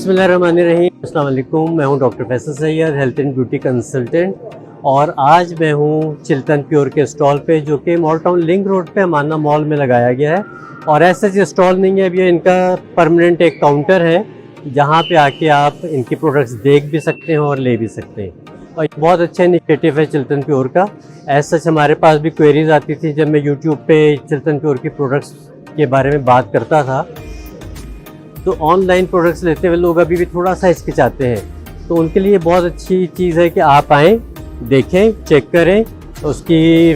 बिस्मिल्लाहिर्रहमानिर्रहीम। अस्सलाम वालेकुम। मैं हूं doctor Faisal Syed, health and beauty consultant, और आज मैं हूं चिल्तन प्योर के स्टॉल पे, जो कि मॉल टाउन लिंक रोड पे अमाना मॉल में लगाया गया है। और ऐसा ये स्टॉल नहीं है, अब ये इनका परमानेंट एक काउंटर है जहां पे आके आप इनकी प्रोडक्ट्स देख भी सकते हैं और ले भी सकते हैं। और ये बहुत अच्छा इनिशिएटिव है चिल्तन प्योर का। ऐसा हमारे पास भी क्वेरीज आती थी जब मैं यूट्यूब पे चिल्तन प्योर की प्रोडक्ट्स के बारे में बात करता था, तो ऑनलाइन प्रोडक्ट्स लेते हुए लोग अभी भी थोड़ा सा हिचकिचाते हैं। तो उनके लिए बहुत अच्छी चीज़ है कि आप आएँ, देखें, चेक करें, उसकी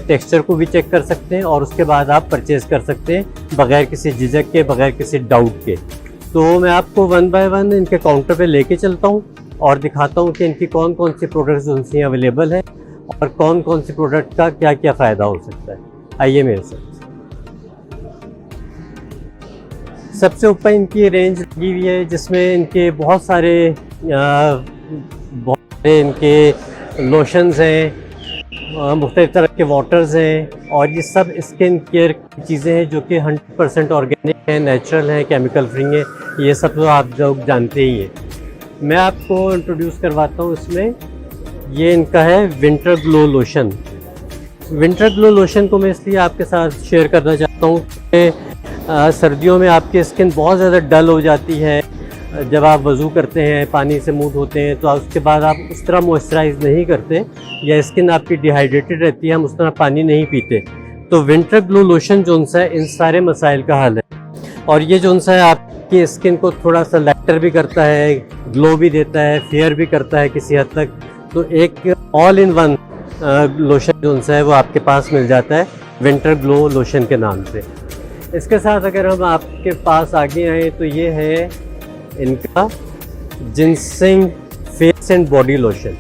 टेक्सचर को भी चेक कर सकते हैं और उसके बाद आप परचेज़ कर सकते हैं बग़ैर किसी झिझक के, बग़ैर किसी डाउट के। तो मैं आपको वन बाय वन इनके काउंटर पे लेके चलता हूँ और दिखाता हूँ कि इनकी कौन कौन सी प्रोडक्ट्स उनसे अवेलेबल है और कौन कौन सी प्रोडक्ट का क्या क्या फ़ायदा हो सकता है। आइए मेरे साथ। सबसे ऊपर इनकी रेंज लगी हुई है जिसमें इनके बहुत सारे इनके लोशंस हैं, मुख्तलिफ़ तरह के वाटर्स हैं, और ये सब स्किन केयर की चीज़ें हैं जो कि 100% ऑर्गेनिक हैं, नेचुरल हैं, केमिकल फ्री हैं। ये सब तो आप लोग जानते ही हैं। मैं आपको इंट्रोड्यूस करवाता हूँ इसमें। ये इनका है winter glow lotion. Winter glow lotion को मैं इसलिए आपके साथ शेयर करना चाहता हूँ कि सर्दियों में आपकी स्किन बहुत ज़्यादा डल हो जाती है। जब आप वज़ू करते हैं, पानी से मुँह धोते हैं, तो उसके बाद आप उस तरह मॉइस्चराइज़ नहीं करते या स्किन आपकी डिहाइड्रेटेड रहती है, हम उस तरह पानी नहीं पीते। तो विंटर ग्लो लोशन जो है इन सारे मसाइल का हल है। और ये जो है आपकी स्किन को थोड़ा सा लाइटर भी करता है, ग्लो भी देता है, फेयर भी करता है किसी हद तक। तो एक ऑल इन वन लोशन जो है वो आपके पास मिल जाता है विंटर ग्लो लोशन के नाम से। इसके साथ अगर हम आपके पास आगे आए तो ये है इनका ginseng face and body lotion.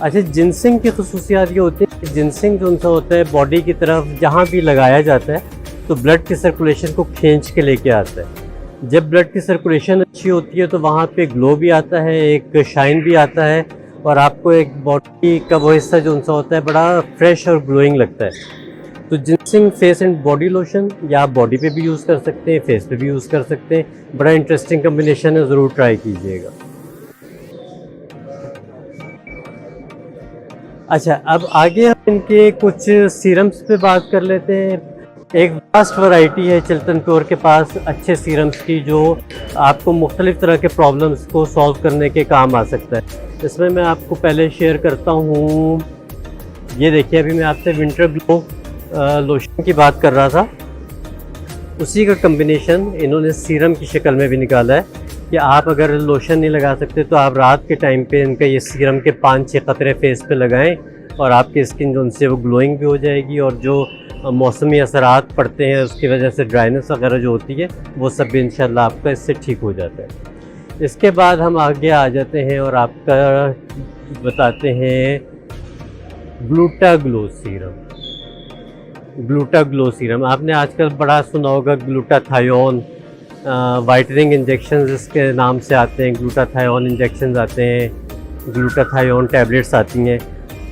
अच्छा, जिनसिंग की खसूसियात ये होती है कि जिनसिंग जो उनका होता है बॉडी की तरफ जहाँ भी लगाया जाता है तो ब्लड की सर्कुलेशन को खींच के लेके आता है। जब ब्लड की सर्कुलेशन अच्छी होती है तो वहाँ पे ग्लो भी आता है, एक शाइन भी आता है, और आपको एक बॉडी का वो हिस्सा जो उनका होता है बड़ा फ्रेश और ग्लोइंग लगता है। तो ginseng face and body lotion या आप बॉडी पे भी यूज़ कर सकते हैं, फेस पे भी यूज़ कर सकते हैं। बड़ा इंटरेस्टिंग कम्बिनेशन है, ज़रूर ट्राई कीजिएगा। अच्छा, अब आगे हम इनके कुछ सीरम्स पे बात कर लेते हैं। एक वास्ट वैरायटी है चिल्तन प्योर के पास अच्छे सीरम्स की, जो आपको मुख्तलिफ़ तरह के प्रॉब्लम्स को सॉल्व करने के काम आ सकता है। इसमें मैं आपको पहले शेयर करता हूँ। ये देखिए, अभी मैं आपसे विंटर ग्लो लोशन की बात कर रहा था, उसी का कम्बिनेशन इन्होंने सीरम की शक्ल में भी निकाला है कि आप अगर लोशन नहीं लगा सकते तो आप रात के टाइम पे इनका ये सीरम के 5-6 कतरे फेस पे लगाएं और आपकी स्किन जो उनसे वो ग्लोइंग भी हो जाएगी, और जो मौसमी असरात पड़ते हैं उसकी वजह से ड्राइनेस वगैरह जो होती है वो सब भी इंशाल्लाह आपका इससे ठीक हो जाता है। इसके बाद हम आगे आ जाते हैं और आपका बताते हैं gluta glow serum. Gluta glow serum आपने आजकल बड़ा सुना होगा। ग्लूटाथायोन वाइटनिंग इंजेक्शंस इसके नाम से आते हैं, ग्लूटाथायोन इंजेक्शंस आते हैं, ग्लूटाथायोन टैबलेट्स आती हैं।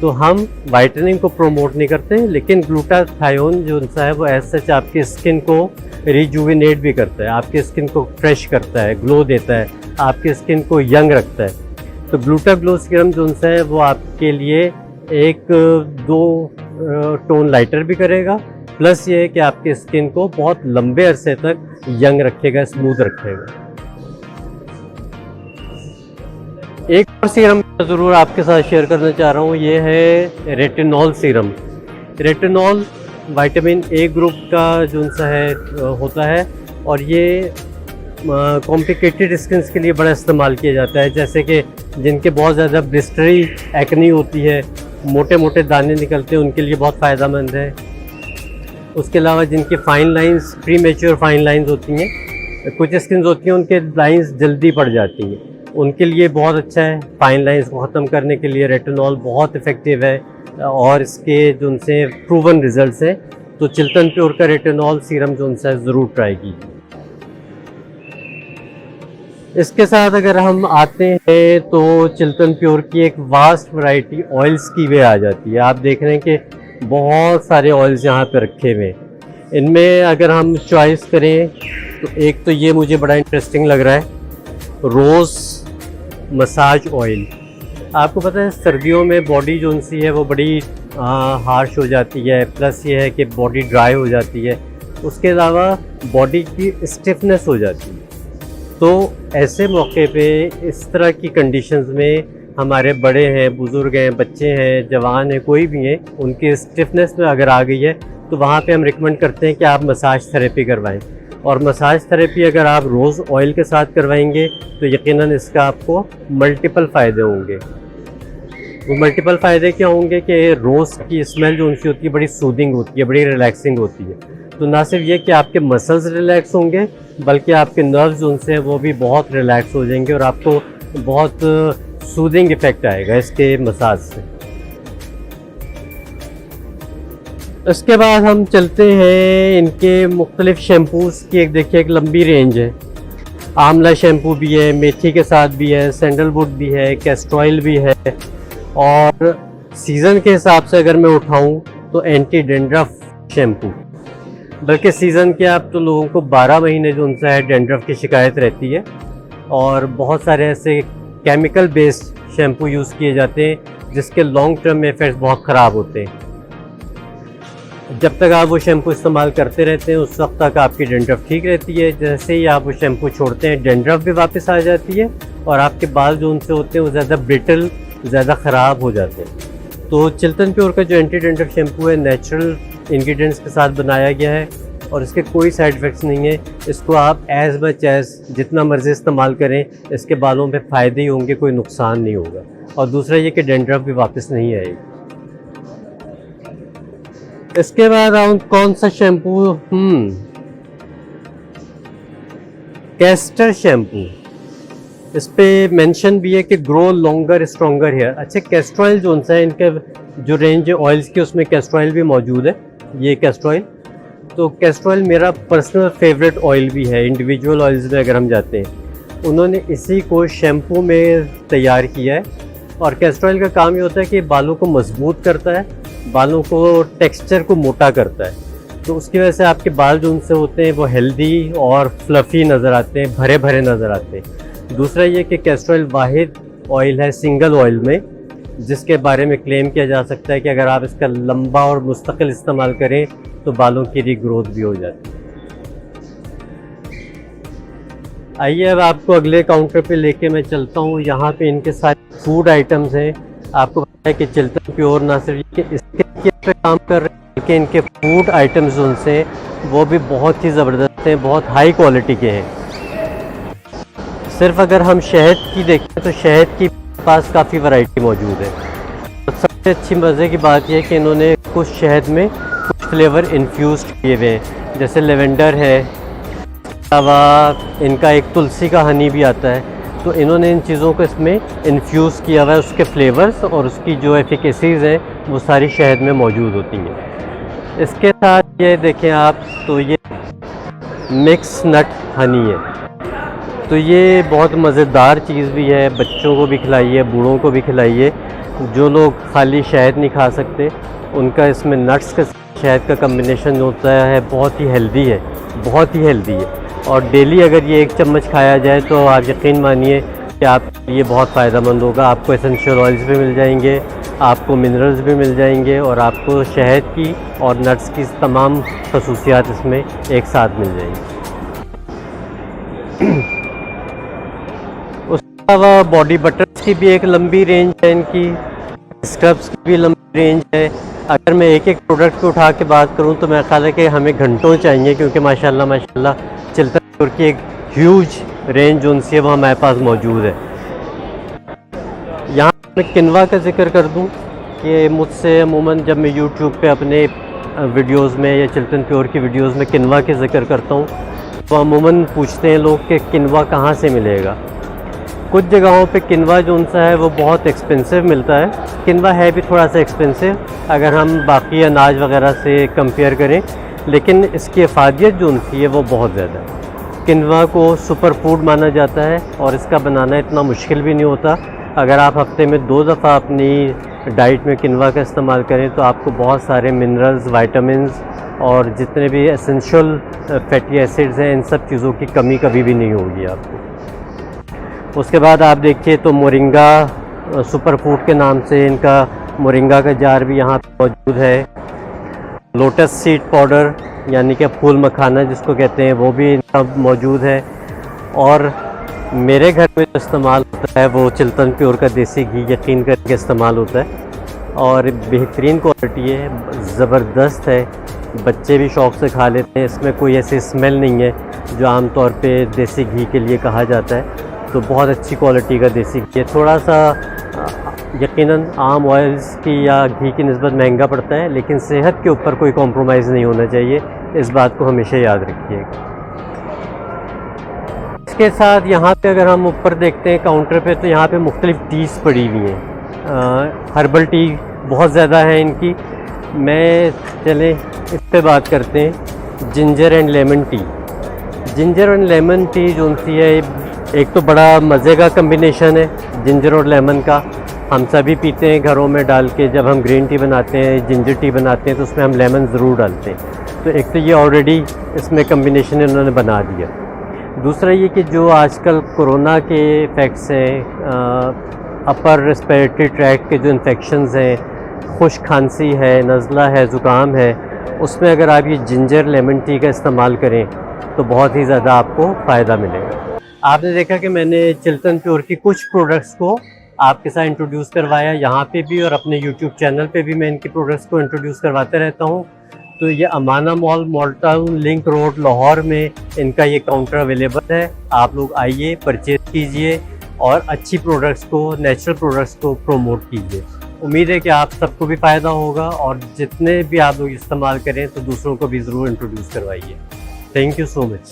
तो हम वाइटनिंग को प्रमोट नहीं करते, लेकिन ग्लूटाथायोन जो है वो एज सच आपकी स्किन को रिजुविनेट भी करता है, आपकी स्किन को फ्रेश करता है, ग्लो देता है, आपकी स्किन को यंग रखता है। तो ग्लूटा ग्लो सीरम जो है वो आपके लिए 1-2 टोन लाइटर भी करेगा, प्लस ये है कि आपकी स्किन को बहुत लंबे अरसे तक यंग रखेगा, स्मूथ रखेगा। एक और सीरम ज़रूर आपके साथ शेयर करना चाह रहा हूँ, ये है retinol serum. Retinol vitamin A group का जो सा है होता है, और ये कॉम्प्लिकेटेड स्किन्स के लिए बड़ा इस्तेमाल किया जाता है, जैसे कि जिनके बहुत ज़्यादा ब्लिस्टरी एक्नी होती है, मोटे मोटे दाने निकलते हैं, उनके लिए बहुत फ़ायदेमंद है। उसके अलावा जिनकी fine lines, pre mature fine lines होती हैं, कुछ स्किन्स होती हैं उनके लाइंस जल्दी पड़ जाती हैं, उनके लिए बहुत अच्छा है। फ़ाइन लाइंस को ख़त्म करने के लिए रेटिनॉल बहुत इफ़ेक्टिव है और इसके जो उनसे प्रूवन रिज़ल्ट्स हैं। तो चिल्तन प्योर का रेटिनॉल सीरम जो उनसे ज़रूर ट्राई कीजिए। इसके साथ अगर हम आते हैं तो चिल्तन प्योर की एक वास्ट वैरायटी ऑयल्स की वे आ जाती है। आप देख रहे हैं कि बहुत सारे ऑयल्स यहाँ पे रखे हुए हैं। इनमें अगर हम चॉइस करें तो एक तो ये मुझे बड़ा इंटरेस्टिंग लग रहा है, रोज़ मसाज ऑयल। आपको पता है सर्दियों में बॉडी जो सी है वो बड़ी हार्श हो जाती है, प्लस ये है कि बॉडी ड्राई हो जाती है, उसके अलावा बॉडी की स्टिफनेस हो जाती है। तो ऐसे मौके पे इस तरह की कंडीशंस में हमारे बड़े हैं, बुज़ुर्ग हैं, बच्चे हैं, जवान हैं, कोई भी हैं, उनकी स्टिफनेस में अगर आ गई है तो वहाँ पे हम रिकमेंड करते हैं कि आप मसाज थेरेपी करवाएं। और मसाज थेरेपी अगर आप रोज़ ऑयल के साथ करवाएंगे तो यकीनन इसका आपको मल्टीपल फ़ायदे होंगे। वो मल्टीपल फ़ायदे क्या होंगे कि रोज़ की स्मेल जो उनकी होती है बड़ी सूदिंग होती है, बड़ी रिलैक्सिंग होती है। तो ना सिर्फ ये कि आपके मसल्स रिलैक्स होंगे बल्कि आपके नर्व्स जो उनसे वो भी बहुत रिलैक्स हो जाएंगे और आपको बहुत सूदिंग इफ़ेक्ट आएगा इसके मसाज से। इसके बाद हम चलते हैं इनके मुख्तलिफ शैम्पूज़ की। एक लंबी रेंज है। आंवला शैम्पू भी है, मेथी के साथ भी है, सैंडलवुड भी है, कैस्टर ऑयल भी है। और सीज़न के हिसाब से अगर मैं उठाऊं तो एंटी डेंड्रफ शैम्पू, बल्कि सीज़न के आप तो लोगों को 12 महीने जो उनसे है डेंड्रफ की शिकायत रहती है। और बहुत सारे ऐसे केमिकल बेस्ड शैम्पू यूज़ किए जाते हैं जिसके लॉन्ग टर्म में इफ़ेक्ट्स बहुत ख़राब होते हैं। जब तक आप वो शैम्पू इस्तेमाल करते रहते हैं उस वक्त तक आपकी डेंड्रफ ठीक रहती है। जैसे ही आप वो शैम्पू छोड़ते हैं डेंड्रफ भी वापस आ जाती है और आपके बाल जो उनसे होते हैं वो ज़्यादा ब्रिटल, ज़्यादा ख़राब हो जाते हैं। तो चिल्टन प्योर का जो एंटी डेंड्रफ शैम्पू है नेचुरल इंग्रेडिएंट्स के साथ बनाया गया है और इसके कोई साइड इफ़ेक्ट्स नहीं है। इसको आप एज़ मच एज़ जितना मर्ज़ी इस्तेमाल करें, इसके बालों में फ़ायदे ही होंगे, कोई नुकसान नहीं होगा। और दूसरा ये कि डेंड्रफ भी वापस नहीं आएगी। इसके बाद कौन सा शैम्पू, कैस्टर शैम्पू। इस पे मेंशन भी है कि ग्रो लॉन्गर स्ट्रॉन्गर हेयर। अच्छा, कैस्टर ऑयल जो है इनके जो रेंज है ऑयल्स की उसमें कैस्टर ऑयल भी मौजूद है। ये कैस्टर ऑयल, तो कैस्टर ऑयल मेरा पर्सनल फेवरेट ऑयल भी है। इंडिविजुअल ऑयल्स में अगर हम जाते हैं, उन्होंने इसी को शैम्पू में तैयार किया है। और कैस्टर ऑयल का काम ये होता है कि बालों को मजबूत करता है, बालों को टेक्सचर को मोटा करता है। तो उसकी वजह से आपके बाल जो उनसे होते हैं वो हेल्दी और फ्लफ़ी नज़र आते हैं, भरे भरे नज़र आते हैं। दूसरा ये कि कैस्टर ऑयल वाहिद ऑयल है सिंगल ऑयल में जिसके बारे में क्लेम किया जा सकता है कि अगर आप इसका लंबा और मुस्तकिल इस्तेमाल करें तो बालों की रीग्रोथ भी हो जाती है। आइए अब आपको अगले काउंटर पे लेके मैं चलता हूँ। यहाँ पे इनके सारे फूड आइटम्स हैं। आपको पता है कि चिल्टन प्योर ना सिर्फ इसके पे काम कर रहे हैं बल्कि इनके फूड आइटम्स जो उनसे वो भी बहुत ही ज़बरदस्त हैं, बहुत हाई क्वालिटी के हैं। सिर्फ अगर हम शहद की देखें तो शहद की पास काफ़ी वैरायटी मौजूद है। और सबसे अच्छी मज़े की बात यह है कि इन्होंने कुछ शहद में कुछ फ्लेवर इन्फ्यूज़ किए हुए हैं, जैसे लेवेंडर है, अलावा इनका एक तुलसी का हनी भी आता है। तो इन्होंने इन चीज़ों को इसमें इन्फ्यूज़ किया हुआ है, उसके फ्लेवर्स और उसकी जो एफिकेसीज़ हैं वो सारी शहद में मौजूद होती हैं। इसके साथ ये देखें आप, तो ये मिक्स नट हनी है। तो ये बहुत मज़ेदार चीज़ भी है, बच्चों को भी खिलाइए, बूढ़ों को भी खिलाइए। जो लोग खाली शहद नहीं खा सकते उनका इसमें नट्स के शहद का कम्बिनेशन होता है, बहुत ही हेल्दी है, बहुत ही हेल्दी है। और डेली अगर ये 1 चम्मच खाया जाए तो आप यकीन मानिए कि आप ये बहुत फ़ायदेमंद होगा। आपको एसेंशियल ऑयल्स भी मिल जाएंगे, आपको मिनरल्स भी मिल जाएंगे और आपको शहद की और नट्स की तमाम खसूसियात इसमें एक साथ मिल जाएंगी। उसके अलावा बॉडी बटर्स की भी एक लंबी रेंज है, इनकी स्क्रब्स की भी लंबी रेंज है। अगर मैं एक प्रोडक्ट को उठा के बात करूं तो मेरा ख्याल है कि हमें घंटों चाहिए, क्योंकि माशाल्लाह चिल्टन प्योर की एक ह्यूज रेंज जो उनसे वो हमारे पास मौजूद है। यहाँ मैं किनवा का जिक्र कर दूं कि मुझसे अमूमन जब मैं यूट्यूब पे अपने वीडियोस में या चिल्टन प्योर की वीडियोस में किनवा के जिक्र करता हूँ तो अमूमन पूछते हैं लोग कि किनवा कहाँ से मिलेगा। कुछ जगहों पे किनवा जो उनसा है वो बहुत एक्सपेंसिव मिलता है। किनवा है भी थोड़ा सा एक्सपेंसिव अगर हम बाकी अनाज वगैरह से कंपेयर करें, लेकिन इसकी अफादियत जो उनकी है वो बहुत ज़्यादा है। किनवा को सुपर फूड माना जाता है और इसका बनाना इतना मुश्किल भी नहीं होता। अगर आप हफ्ते में 2 दफ़ा अपनी डाइट में किनवा का इस्तेमाल करें तो आपको बहुत सारे मिनरल्स, वाइटामिन्स और जितने भी एसेंशियल फैटी एसिड्स हैं इन सब चीज़ों की कमी कभी भी नहीं होगी आपको। उसके बाद आप देखिए तो मोरिंगा सुपर फूड के नाम से इनका मोरिंगा का जार भी यहाँ पे मौजूद है। लोटस सीड पाउडर यानी कि फूल मखाना जिसको कहते हैं वो भी इनका मौजूद है। और मेरे घर में जो इस्तेमाल होता है वो चिल्तन प्योर का देसी घी यकीन करके इस्तेमाल होता है और बेहतरीन क्वालिटी है, ज़बरदस्त है, बच्चे भी शौक़ से खा लेते हैं। इसमें कोई ऐसी स्मेल नहीं है जो आम तौर पे देसी घी के लिए कहा जाता है। तो बहुत अच्छी क्वालिटी का देसी घी है। थोड़ा सा यकीनन आम ऑयल्स की या घी की निस्बत महंगा पड़ता है, लेकिन सेहत के ऊपर कोई कॉम्प्रोमाइज़ नहीं होना चाहिए, इस बात को हमेशा याद रखिएगा। इसके साथ यहाँ पे अगर हम ऊपर देखते हैं काउंटर पे तो यहाँ पे मुख्तलिफ़ टीज़ पड़ी हुई हैं। हर्बल टी बहुत ज़्यादा है इनकी। मैं चलें इस पे बात करते हैं। Ginger and lemon tea. Ginger and lemon tea जो सी है एक तो बड़ा मज़े का कम्बिनेशन है जिंजर और लेमन का। हम सभी पीते हैं घरों में डाल के, जब हम ग्रीन टी बनाते हैं, जिंजर टी बनाते हैं तो उसमें हम लेमन ज़रूर डालते हैं। तो एक तो ये ऑलरेडी इसमें कम्बिनेशन इन्होंने बना दिया। दूसरा ये कि जो आजकल कोरोना के इफ़ेक्ट्स हैं, अपर रेस्पिरेटरी ट्रैक्ट के जो इन्फेक्शंस हैं, खुश्क खांसी है, नज़ला है, ज़ुकाम है, उसमें अगर आप ये जिंजर लेमन टी का इस्तेमाल करें तो बहुत ही ज़्यादा आपको फ़ायदा मिलेगा। आपने देखा कि मैंने चिल्तन प्योर की कुछ प्रोडक्ट्स को आपके साथ इंट्रोड्यूस करवाया, यहाँ पे भी और अपने यूट्यूब चैनल पे भी मैं इनकी प्रोडक्ट्स को इंट्रोड्यूस करवाते रहता हूँ। तो ये Amanah mall, mall town, link road, Lahore में इनका ये काउंटर अवेलेबल है। आप लोग आइए, परचेज़ कीजिए और अच्छी प्रोडक्ट्स को, नेचुरल प्रोडक्ट्स को प्रमोट कीजिए। उम्मीद है कि आप सबको भी फ़ायदा होगा और जितने भी आप लोग इस्तेमाल करें तो दूसरों को भी ज़रूर इंट्रोड्यूस करवाइए। Thank you so much.